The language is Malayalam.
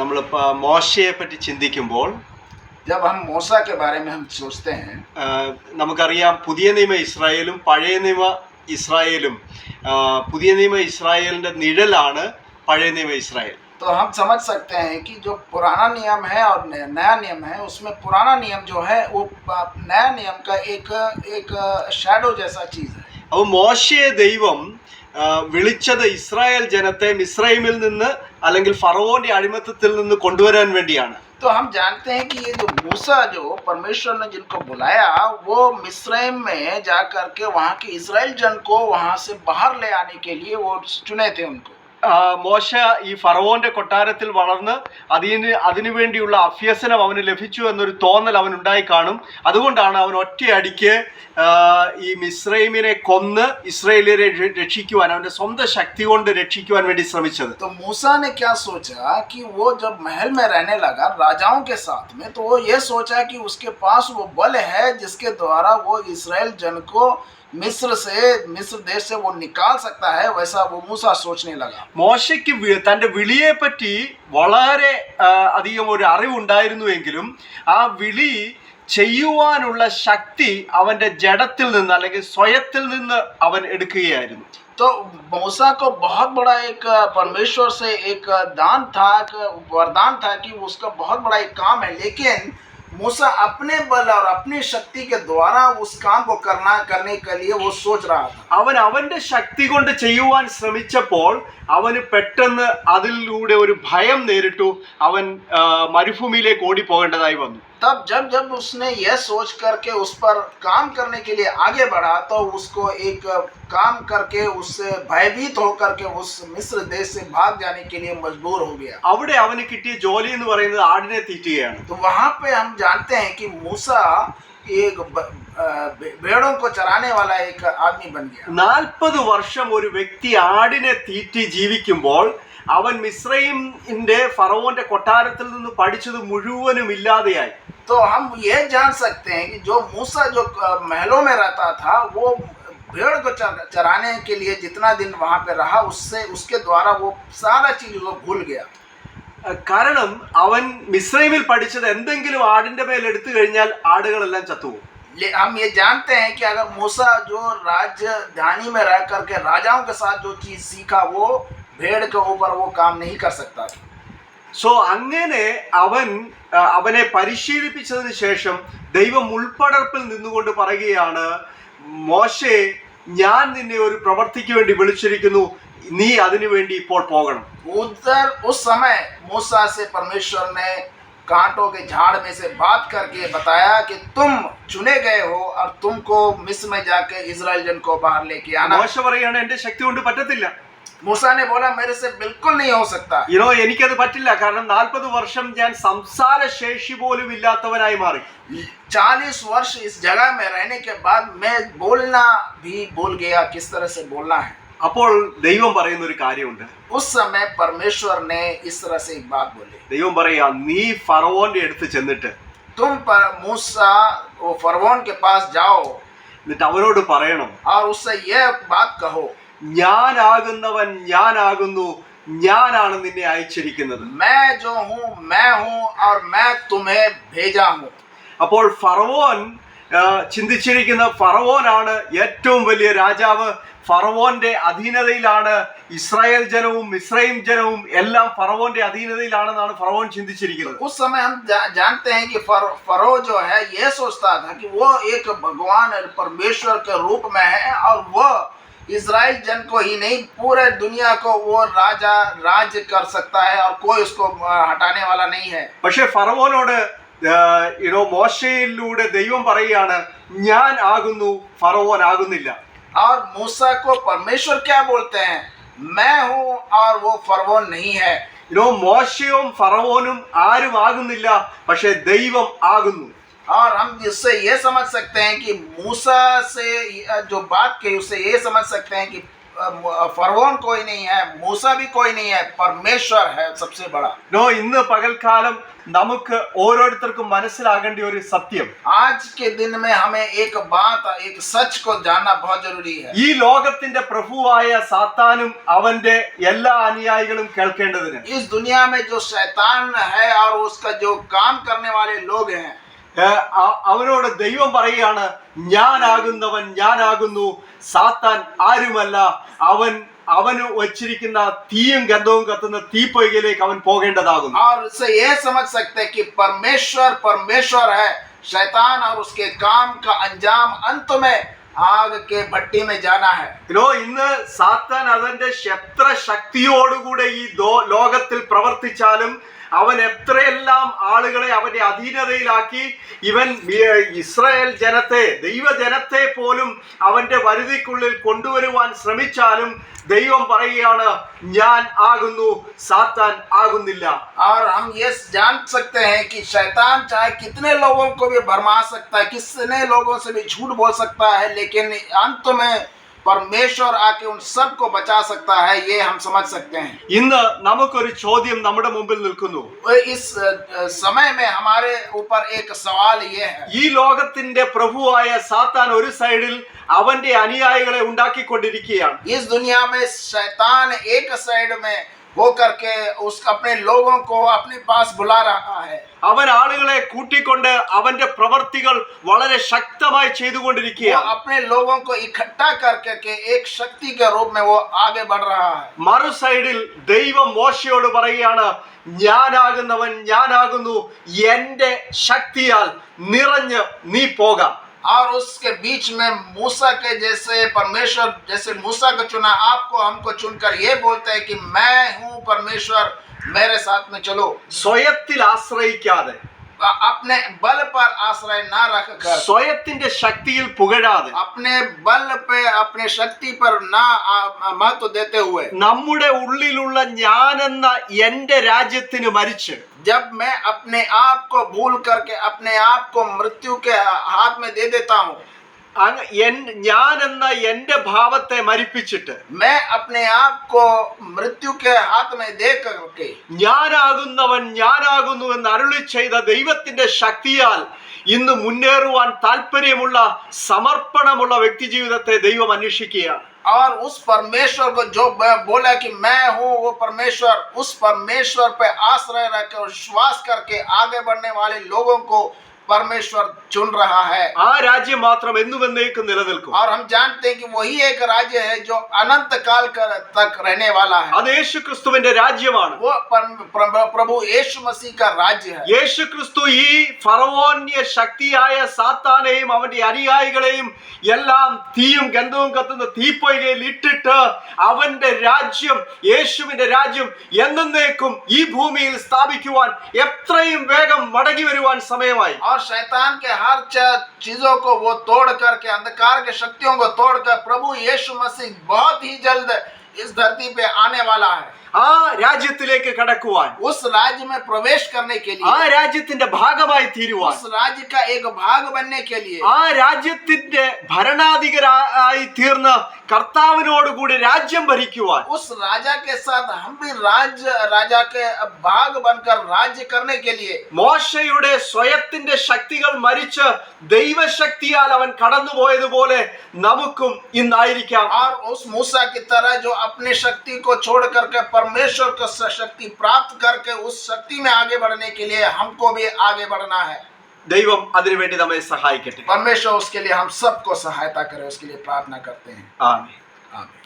നമ്മളിപ്പോൾ മോശയെ പറ്റി ചിന്തിക്കുമ്പോൾ जब हम मूसा के बारे में हम सोचते हैं നമുക്കറിയാം പുതിയ നിയമ ഇസ്രായേലും പഴയ നിയമ ഇസ്രായേലും പുതിയ നിയമ ഇസ്രായേലിൻ്റെ നിഴലാണ് പഴയ നിയമ ഇസ്രായേൽ. तो हम समझ सकते हैं कि जो पुराना नियम है और नया नियम है, उसमें पुराना नियम जो है वो नया नियम का एक शैडो जैसा चीज़ है. അപ്പോൾ മോശയെ ദൈവം വിളിച്ചത് ഇസ്രായേൽ ജനത്തെ മിസ്രൈമിൽ നിന്ന് അല്ലെങ്കിൽ ഫറവോന്റെ അടിമത്തത്തിൽ നിന്ന് കൊണ്ടുവരാൻ വേണ്ടിയാണ്. तो हम जानते हैं कि ये जो मूसा जो परमेश्वर ने जिनको बुलाया वो मिस्रैम में जा करके वहाँ के इस्राएल जन को वहाँ से बाहर ले आने के लिए वो चुने थे उनको. മോശ ഈ ഫറവോന്റെ കൊട്ടാരത്തിൽ വളർന്ന് അതിനു വേണ്ടിയുള്ള അഭ്യസനം അവന് ലഭിച്ചു എന്നൊരു തോന്നൽ അവനുണ്ടായി കാണും. അതുകൊണ്ടാണ് അവൻ ഒറ്റയടിക്ക് ഈ മിസ്രൈമിനെ കൊന്ന് ഇസ്രായേലിയരെ രക്ഷിക്കുവാൻ, അവന്റെ സ്വന്തം ശക്തി കൊണ്ട് രക്ഷിക്കുവാൻ വേണ്ടി ശ്രമിച്ചത്. तो मूसा ने क्या सोचा कि वो जब महल में रहने लगा राजाओं के साथ में, तो वो ये सोचा कि उसके पास वो बल है जिसके द्वारा वो इस्राएल जन को मिस्र देश से वो निकाल सकता है. वैसा वो मूसा सोचने लगा. മോശയ്ക്ക് തൻ്റെ വിളിയെ പറ്റി വളരെ അധികം ഒരു അറിവുണ്ടായിരുന്നുവെങ്കിലും ആ വിളി ചെയ്യുവാനുള്ള ശക്തി അവന്റെ ജഡത്തിൽ നിന്ന് അല്ലെങ്കിൽ സ്വയത്തിൽ നിന്ന് അവൻ എടുക്കുകയായിരുന്നു. तो मूसा को बहुत बड़ा एक परमेश्वर से एक दान था, वरदान था कि उसका बहुत बड़ा एक काम है, लेकिन मूसा अपने बल और अपनी शक्ति के द्वारा उस काम को करने के लिए वो सोच रहा था. അവൻ അവന്റെ ശക്തി കൊണ്ട് ചെയ്യുവാൻ ശ്രമിച്ചപ്പോൾ അവന് പെട്ടെന്ന് അതിലൂടെ ഒരു ഭയം നേരിട്ടു. അവൻ മരുഭൂമിയിലേക്ക് ഓടി പോകേണ്ടതായി വന്നു. तब जब उसने यह सोच करके उस पर काम करने के लिए आगे बढ़ा, तो उसको एक काम करके उससे भयभीत होकर के उस मिस्र देश से भाग जाने के लिए मजबूर हो गया. അവിടെ അവന് കിട്ടിയ ജോലി എന്ന് പറയുന്നത് ആടിനെ തീറ്റുകയാണ്. तो वहाँ पे हम जानते हैं कि मूसा एक भेड़ों को चराने वाला एक आदमी बन गया. 40 വർഷം ഒരു വ്യക്തി ആടിനെ തീറ്റി ജീവിക്കുമ്പോൾ അവൻ മിസ്രൈമിന്റെ ഫറവോന്റെ കൊട്ടാരത്തിൽ നിന്ന് പഠിച്ചത് മുഴുവനും ഇല്ലാതെയായി. तो हम ये जान सकते हैं कि जो मूसा जो महलों में रहता था, वो भेड़ को चराने के लिए जितना दिन वहाँ पे रहा, उसके द्वारा वो सारा चीज वो भूल गया. കാരണം അവൻ മിസ്രൈമിൽ പഠിച്ചത് എന്തെങ്കിലും ആടിന്റെ മേൽ എടുത്തു കഴിഞ്ഞാൽ ആടുകളെല്ലാം ചത്തുപോകും. हम ये जानते हैं कि अगर मूसा जो राजधानी में रह करके राजाओं के साथ जो चीज सीखा, वो भेड़ के ऊपर वो काम नहीं कर सकता था. സോ അങ്ങനെ അവനെ പരിശീലിപ്പിച്ചതിന് ശേഷം ദൈവം ഉൾപ്പടർപ്പിൽ നിന്നുകൊണ്ട് പറയുകയാണ്, മോശേ, ഞാൻ നിന്നെ ഒരു പ്രവൃത്തിക്ക് വേണ്ടി വിളിച്ചിരിക്കുന്നു, നീ അതിനു വേണ്ടി ഇപ്പോൾ പോകണം. उधर उस समय मूसा से परमेश्वर ने कांटों के झाड़ में से बात करके बताया कि तुम चुने गए हो और तुमको मिस्र में जाके इस्राएल जन को बाहर लेके आना. മോശ പറയാണ്, എന്റെ ശക്തി കൊണ്ട് പറ്റത്തില്ല. मूसा ने बोला, मेरे से बिल्कुल नहीं हो सकता. എനിക്കത് പറ്റില്ല. കാരണം 40 വർഷം ഞാൻ സംസാര ശേഷി പോലും ഇല്ലാത്തവനായി മാറി. 40 वर्ष इस जगह में रहने के बाद मैं बोलना भी भूल गया, किस तरह से बोलना है. അപ്പോൾ ദൈവം പറയുന്ന ഒരു കാര്യമുണ്ട്. उस समय परमेश्वर ने इस तरह से एक बात बोली. ദൈവം പറയാ, നീ ഫറവോന്റെ അടുത്ത് ചെന്നിട്ട് तुम पर मूसा वो फरवोन के पास जाओ, എന്നിട്ട് അവനോട് പറയണം, और उससे यह बात कहो, ഞാനാകുന്നവൻ ഞാനാകുന്നു, ഞാനാണ് നിന്നെ അയച്ചിരിക്കുന്നത്. मैं जो हूँ मैं हूँ और मैं तुम्हें भेजा हूँ. അപ്പോൾ ഫറവോൻ ചിന്തിച്ചിരിക്കുന്ന ഫറവോനാണ് ഏറ്റവും വലിയ രാജാവ്. ഫറവോന്റെ അധീനതയിലാണ് ഇസ്രായേൽ ജനവും മിസ്രൈം ജനവും എല്ലാം ഫറവോന്റെ അധീനതയിലാണെന്നാണ് ഫറവോൻ ചിന്തിച്ചിരിക്കുന്നത്. उस समय हम जानते हैं कि फरो जो है ये सोचता था कि वो एक भगवान परमेश्वर के रूप में है, और वो इस्राएल जन को ही नहीं पूरे दुनिया को वो राज कर सकता है, और कोई उसको हटाने वाला नहीं है. പക്ഷേ ഫറവോനോട് മോശയിലൂടെ ദൈവം പറയുകയാണ്, ഞാൻ ആകുന്നു, ഫറവോൻ ആകുന്നില്ല. और मूसा को परमेश्वर क्या बोलते हैं, मैं हूँ और वो फरवोन नहीं है. മോശയും ഫറവോനും ആരും ആകുന്നില്ല, പക്ഷേ ദൈവം ആകുന്നു. और हम इससे ये समझ सकते हैं कि मूसा से जो बात कही उससे ये समझ सकते हैं कि फरवोन कोई नहीं है, मूसा भी कोई नहीं है, परमेश्वर है सबसे बड़ा. ഇന്ന് പകൽക്കാലം നമുക്ക് ഓരോരുത്തർക്കും മനസ്സിലാകേണ്ട ഒരു സത്യം, आज के दिन में हमें एक बात, एक सच को जानना बहुत जरूरी है। ഈ ലോകത്തിന്റെ പ്രഭുവായ സാത്താനും അവന്റെ എല്ലാ അനുയായികളും കേൾക്കേണ്ടതിന് इस दुनिया में जो शैतान है और उसका जो काम करने वाले लोग हैं, അവനോട് ദൈവം പറയുകയാണ്, ഞാനാകുന്നവൻ ഞാനാകുന്നു, സാത്താൻ ആരുമല്ല, അവന് വച്ചിരിക്കുന്ന തീയും ഗന്ധവും കത്തുന്ന തീപ്പൊയ്കയിലേക്ക് അവൻ പോകേണ്ടതാകുന്നു. और इससे यह समझ सकते हैं कि परमेश्वर है, शैतान और उसके काम का अंजाम अंत में आग के भट्टी में जाना है. ഇന്ന് സാത്താൻ അവന്റെ എത്ര ശക്തിയോടുകൂടെ ഈ ലോകത്തിൽ പ്രവർത്തിച്ചാലും അവൻ എത്രയെല്ലാം ആളുകളെ അവന്റെ അധീനതയിലാക്കി, ഇവൻ ഇസ്രായേൽ ജനത്തെ, ദൈവജനത്തെ പോലും അവന്റെ വരുതിക്കുള്ളിൽ കൊണ്ടുവരുവാൻ ശ്രമിച്ചാലും ദൈവം പറയുകയാണ്, ഞാൻ ആകുന്നു, സാത്താൻ ആകുന്നില്ല. और हम ये जान सकते हैं कि शैतान चाहे कितने लोगों को भी भरमा सकता है, कितने लोगों से भी झूठ बोल सकता है, लेकिन अंत में परमेश्वर आके उन सब को बचा सकता है, ये हम समझ सकते हैं. ഇന്ന് നമുക്കൊരു ചോദ്യം നമ്മുടെ മുമ്പിൽ നിൽക്കുന്നു. इस समय में हमारे ऊपर एक सवाल ये है, ഈ ലോകത്തിന്റെ പ്രഭുവായ സാത്താൻ ഒരു സൈഡിൽ അവന്റെ അനുയായികളെ ഉണ്ടാക്കിക്കൊണ്ടിരിക്കുകയാണ്. इस दुनिया में शैतान एक साइड में होकर के उस अपने लोगों को अपने पास बुला रहा है. അവൻ ആളുകളെ കൂട്ടിക്കൊണ്ട് അവന്റെ പ്രവർത്തികൾ വളരെ ശക്തമായി ചെയ്തുകൊണ്ടിരിക്കുകയാണ്. अपने लोगों को इकट्ठा करके के एक शक्ति के रूप में वो आगे बढ़ रहा है. മറു സൈഡിൽ ദൈവം മോശയോട് പറയുകയാണ്, ഞാനാകുന്നവൻ ഞാനാകുന്നു, എന്റെ ശക്തിയാൽ നിറഞ്ഞ് നീ പോകാം. और उसके बीच में मूसा के जैसे परमेश्वर जैसे मूसा को चुना, आपको हमको चुनकर ये बोलते हैं कि मैं हूँ परमेश्वर, मेरे साथ में चलो. സ്വയത്തിൽ ആശ്രയിക്കാതെ, अपने बल पर आश्रय ना रखकर, സ്വയത്തിന്റെ ശക്തിയിൽ പുകഴാതെ, अपने बल पे अपने शक्ति पर ना महत्व देते हुए, നമ്മുടെ ഉള്ളിലുള്ള ഞാനെന്ന എന്റെ രാജ്യത്തിന് മരിച്ച്, जब मैं अपने आप को भूल करके अपने आप को मृत्यु के हाथ में दे देता हूँ, ഞാൻ എന്ന എന്റെ ഭാവത്തെ മരിപ്പിച്ചിട്ട്, मैं अपने आप को मृत्यु के हाथ में दे करके, ഞാനാകുന്നവൻ ഞാനാകുന്നു എന്ന് അരുളി ചെയ്ത ദൈവത്തിന്റെ ശക്തിയാൽ ഇന്ന് മുന്നേറുവാൻ താല്പര്യമുള്ള സമർപ്പണമുള്ള വ്യക്തി ജീവിതത്തെ ദൈവം അന്വേഷിക്കുകയാണ്. और उस परमेश्वर को जो बोला कि मैं हूँ वो परमेश्वर, उस परमेश्वर पे आश्रय रखकर विश्वास करके आगे बढ़ने वाले लोगों को परमेश्वर चुन रहा है. ആ രാജ്യം മാത്രം എന്നുമെന്നേക്കും നിലനിൽക്കും. और हम जानते हैं कि वही एक राज्य है जो अनंत काल तक रहने वाला है. അത് യേശുക്രിസ്തുവിന്റെ രാജ്യമാണ്. वो प्रभु यीशु मसीह का राज्य है. യേശുക്രിസ്തു ഈ ഫറവോന്യ ശക്തിയായ സാത്താനെയും അവന്റെ അനുയായികളെയും എല്ലാം തീയും ഗന്ധവും കത്തുന്ന തീപ്പൊയ്കയിൽ ഇട്ടിട്ട് അവന്റെ രാജ്യം, യേശുവിന്റെ രാജ്യം എന്നേക്കും ഈ ഭൂമിയിൽ സ്ഥാപിക്കുവാൻ എത്രയും വേഗം മടങ്ങി വരുവാൻ സമയമായി. और शैतान के हर चीजों को वो तोड़ करके, अंधकार के शक्तियों को तोड़कर प्रभु यीशु मसीह बहुत ही जल्द इस धरती पे आने वाला है. ആ രാജ്യത്തിലേക്ക് കടക്കുവാൻ, उस राज्य में प्रवेश करने के लिए, ആ രാജ്യത്തിന്റെ ഭാഗമായി തീരുവാൻ, उस राज्य का एक भाग बनने के लिए, ആ രാജ്യത്തിന്റെ ഭരണാധികാരായി തീർന്ന് കർത്താവിനോടുകൂടി രാജ്യം ഭരിക്കുവാൻ, उस राजा के साथ हम भी राजा के भाग बनकर राज्य करने के लिए, മോശയുടെ സ്വയത്തിന്റെ ശക്തികൾ മരിച്ച് ദൈവശക്തിയാൽ അവൻ കടന്നുപോയതുപോലെ നമുക്കും ഇന്നായിരിക്കാം. और उस मूसा की तरह जो अपनी शक्ति को छोड़ करके परमेश्वर को शक्ति प्राप्त करके उस शक्ति में आगे बढ़ने के लिए हमको भी आगे बढ़ना है. ദൈവം അതിനുവേണ്ടി നമ്മെ സഹായിക്കട്ടെ. परमेश्वर उसके लिए हम सबको सहायता करे, उसके लिए प्रार्थना करते हैं. ആമേൻ. आमीन.